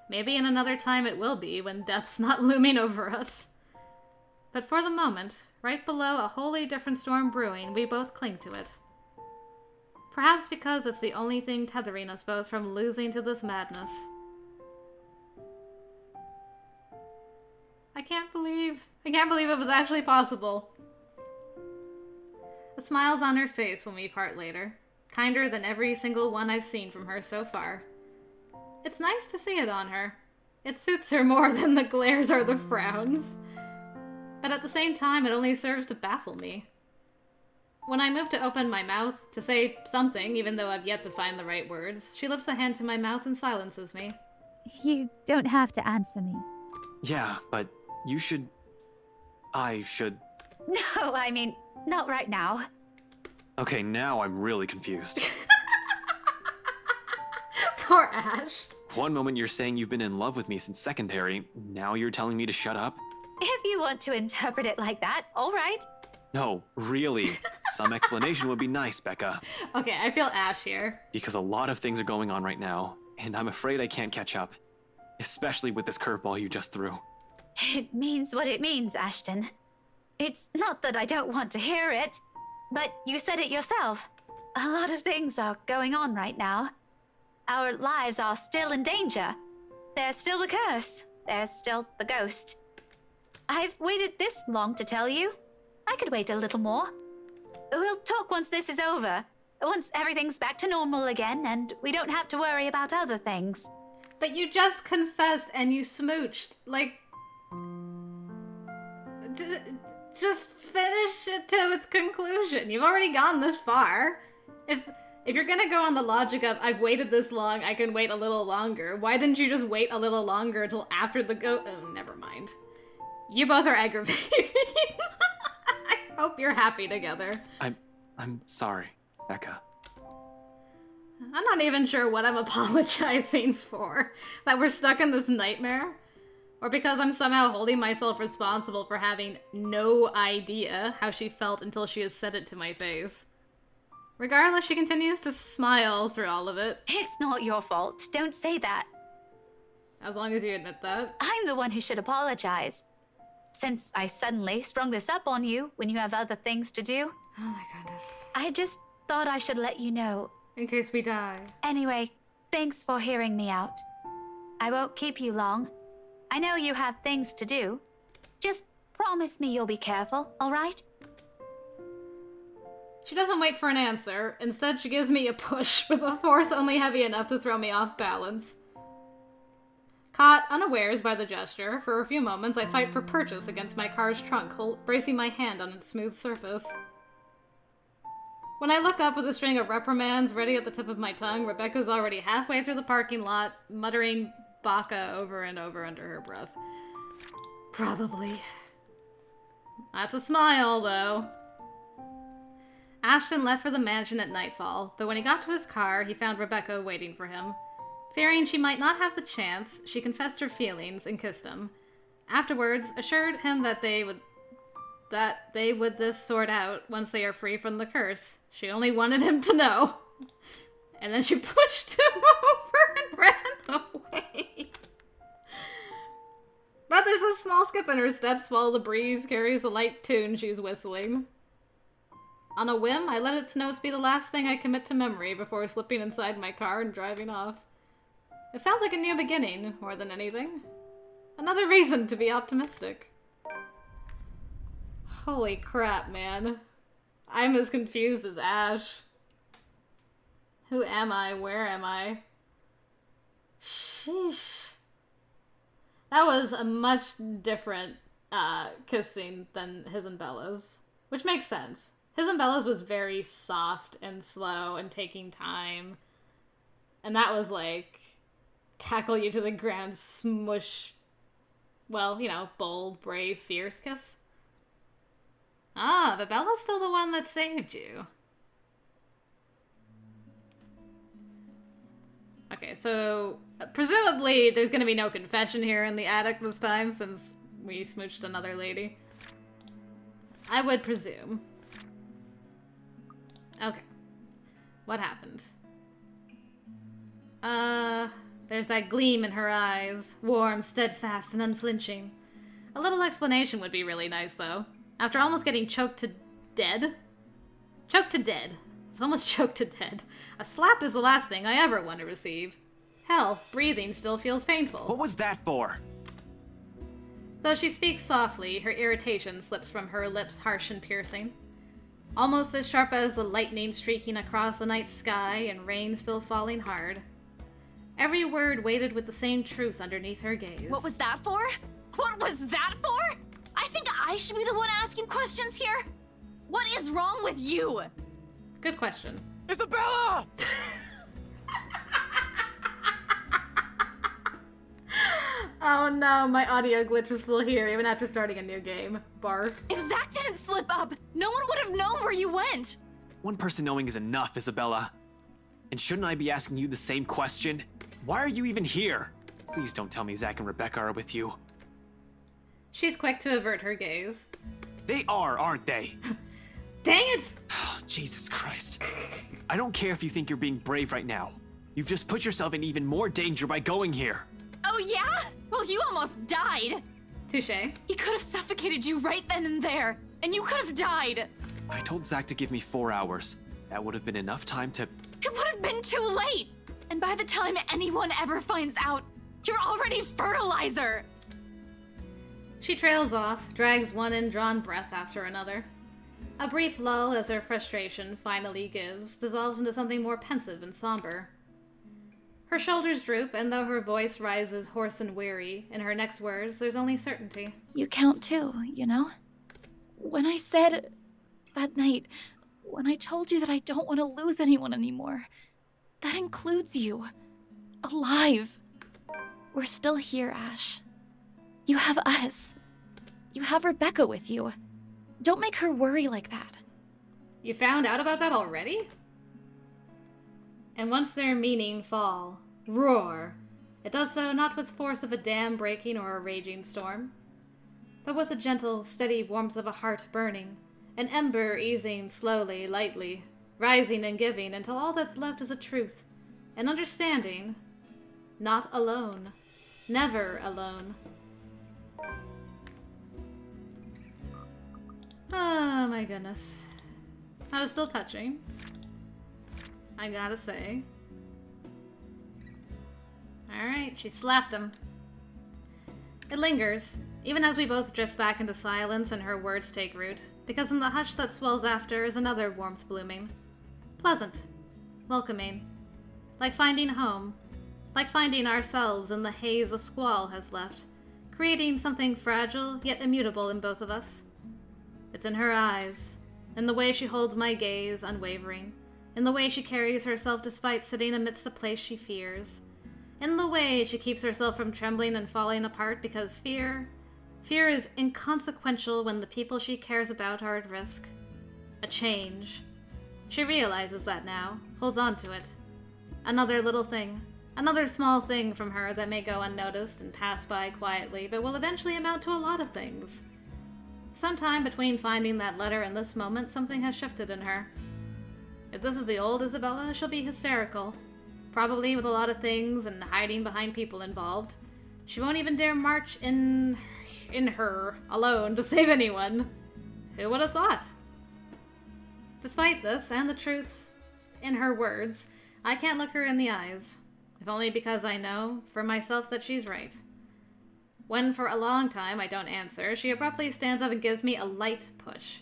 Maybe in another time it will be, when death's not looming over us. But for the moment, right below a wholly different storm brewing, we both cling to it. Perhaps because it's the only thing tethering us both from losing to this madness. I can't believe it was actually possible. A smile's on her face when we part later. Kinder than every single one I've seen from her so far. It's nice to see it on her. It suits her more than the glares or the frowns. But at the same time, it only serves to baffle me. When I move to open my mouth, to say something, even though I've yet to find the right words, she lifts a hand to my mouth and silences me. You don't have to answer me. Yeah, but you should... I should... No, I mean, not right now. Okay, now I'm really confused. Poor Ash. One moment you're saying you've been in love with me since secondary, now you're telling me to shut up? If you want to interpret it like that, all right. No, really. Some explanation would be nice, Becca. Okay, I feel Ash here. Because a lot of things are going on right now, and I'm afraid I can't catch up. Especially with this curveball you just threw. It means what it means, Ashton. It's not that I don't want to hear it, but you said it yourself. A lot of things are going on right now. Our lives are still in danger. There's still the curse. There's still the ghost. I've waited this long to tell you. I could wait a little more. We'll talk once this is over. Once everything's back to normal again and we don't have to worry about other things. But you just confessed and you smooched. Like... just finish it to its conclusion. You've already gone this far. If you're gonna go on the logic of, I've waited this long, I can wait a little longer, why didn't you just wait a little longer until after the oh, never mind. You both are aggravating. I hope you're happy together. I'm sorry, Becca. I'm not even sure what I'm apologizing for. That we're stuck in this nightmare? Or because I'm somehow holding myself responsible for having no idea how she felt until she has said it to my face. Regardless, she continues to smile through all of it. It's not your fault. Don't say that. As long as you admit that. I'm the one who should apologize. Since I suddenly sprung this up on you when you have other things to do. Oh my goodness. I just thought I should let you know. In case we die. Anyway, thanks for hearing me out. I won't keep you long. I know you have things to do. Just promise me you'll be careful, alright? She doesn't wait for an answer. Instead, she gives me a push with a force only heavy enough to throw me off balance. Caught unawares by the gesture, for a few moments I fight for purchase against my car's trunk, bracing my hand on its smooth surface. When I look up with a string of reprimands ready at the tip of my tongue, Rebecca's already halfway through the parking lot, muttering baka over and over under her breath. Probably. That's a smile, though. Ashton left for the mansion at nightfall, but when he got to his car, he found Rebecca waiting for him. Fearing she might not have the chance, she confessed her feelings and kissed him. Afterwards, assured him that they would this sort out once they are free from the curse. She only wanted him to know. And then she pushed him over and ran away. But there's a small skip in her steps while the breeze carries the light tune she's whistling. On a whim, I let its notes be the last thing I commit to memory before slipping inside my car and driving off. It sounds like a new beginning, more than anything. Another reason to be optimistic. Holy crap, man. I'm as confused as Ash. Who am I? Where am I? Sheesh. That was a much different kissing than his and Bella's. Which makes sense. His and Bella's was very soft and slow and taking time. And that was like, tackle you to the ground, smush, well, you know, bold, brave, fierce kiss. Ah, but Bella's still the one that saved you. Okay, so presumably there's gonna be no confession here in the attic this time since we smooched another lady. I would presume. Okay. What happened? There's that gleam in her eyes. Warm, steadfast, and unflinching. A little explanation would be really nice, though. After almost getting choked to dead? Choked to dead. I was almost choked to dead. A slap is the last thing I ever want to receive. Hell, breathing still feels painful. What was that for? Though she speaks softly, her irritation slips from her lips harsh and piercing. Almost as sharp as the lightning streaking across the night sky and rain still falling hard. Every word weighted with the same truth underneath her gaze. What was that for? What was that for? I think I should be the one asking questions here. What is wrong with you? Good question. Isabella! Oh no, my audio glitch is still here even after starting a new game. Barf. If Zach didn't slip up, no one would have known where you went. One person knowing is enough, Isabella. And shouldn't I be asking you the same question? Why are you even here? Please don't tell me Zach and Rebecca are with you. She's quick to avert her gaze. They are, aren't they? Dang it! Oh, Jesus Christ. I don't care if you think you're being brave right now. You've just put yourself in even more danger by going here. Oh yeah? Well, you almost died. Touché. He could have suffocated you right then and there, and you could have died. I told Zach to give me 4 hours. That would have been enough time to... It would have been too late. And by the time anyone ever finds out, you're already fertilizer. She trails off, drags one indrawn breath after another. A brief lull as her frustration finally gives, dissolves into something more pensive and somber. Her shoulders droop, and though her voice rises hoarse and weary, in her next words there's only certainty. You count too, you know? When I said that night, when I told you that I don't want to lose anyone anymore, that includes you. Alive. We're still here, Ash. You have us. You have Rebecca with you. Don't make her worry like that. You found out about that already? And once their meaning fall, roar. It does so not with force of a dam breaking or a raging storm, but with the gentle, steady warmth of a heart burning, an ember easing slowly, lightly, rising and giving until all that's left is a truth, an understanding. Not alone. Never alone. Oh my goodness. I was still touching. I gotta say. Alright, she slapped him. It lingers, even as we both drift back into silence and her words take root, because in the hush that swells after is another warmth blooming. Pleasant. Welcoming. Like finding home. Like finding ourselves in the haze a squall has left, creating something fragile yet immutable in both of us. It's in her eyes, in the way she holds my gaze unwavering, in the way she carries herself despite sitting amidst a place she fears, in the way she keeps herself from trembling and falling apart because fear is inconsequential when the people she cares about are at risk. A change. She realizes that now, holds on to it. Another little thing. Another small thing from her that may go unnoticed and pass by quietly, but will eventually amount to a lot of things. Sometime between finding that letter and this moment, something has shifted in her. If this is the old Isabella, she'll be hysterical. Probably with a lot of things and hiding behind people involved. She won't even dare march in her alone to save anyone. Who would have thought? Despite this, and the truth in her words, I can't look her in the eyes. If only because I know, for myself, that she's right. When for a long time I don't answer, she abruptly stands up and gives me a light push.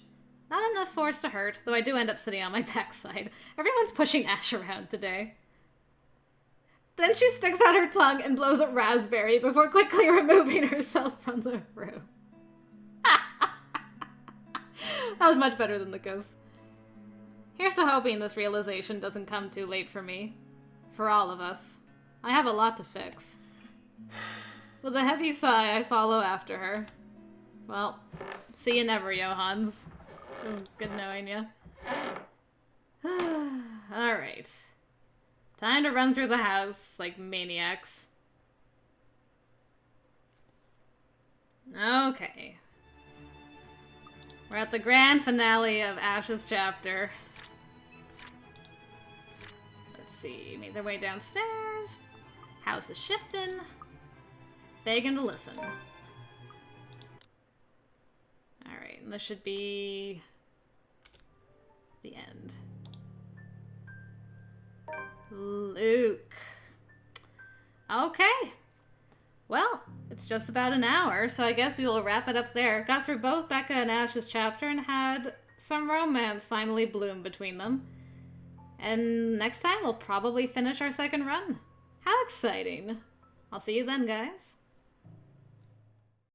Not enough force to hurt, though I do end up sitting on my backside. Everyone's pushing Ash around today. Then she sticks out her tongue and blows at Raspberry before quickly removing herself from the room. That was much better than the kiss. Here's to hoping this realization doesn't come too late for me. For all of us. I have a lot to fix. With a heavy sigh, I follow after her. Well, see you never, Johans. It was good knowing you. Alright. Time to run through the house like maniacs. Okay. We're at the grand finale of Ash's chapter. Let's see. Made their way downstairs. House is shifting. Begging to listen. Alright, and this should be the end. Luke. Okay. Well, it's just about an hour, so I guess we will wrap it up there. Got through both Becca and Ash's chapter and had some romance finally bloom between them. And next time we'll probably finish our second run. How exciting. I'll see you then, guys.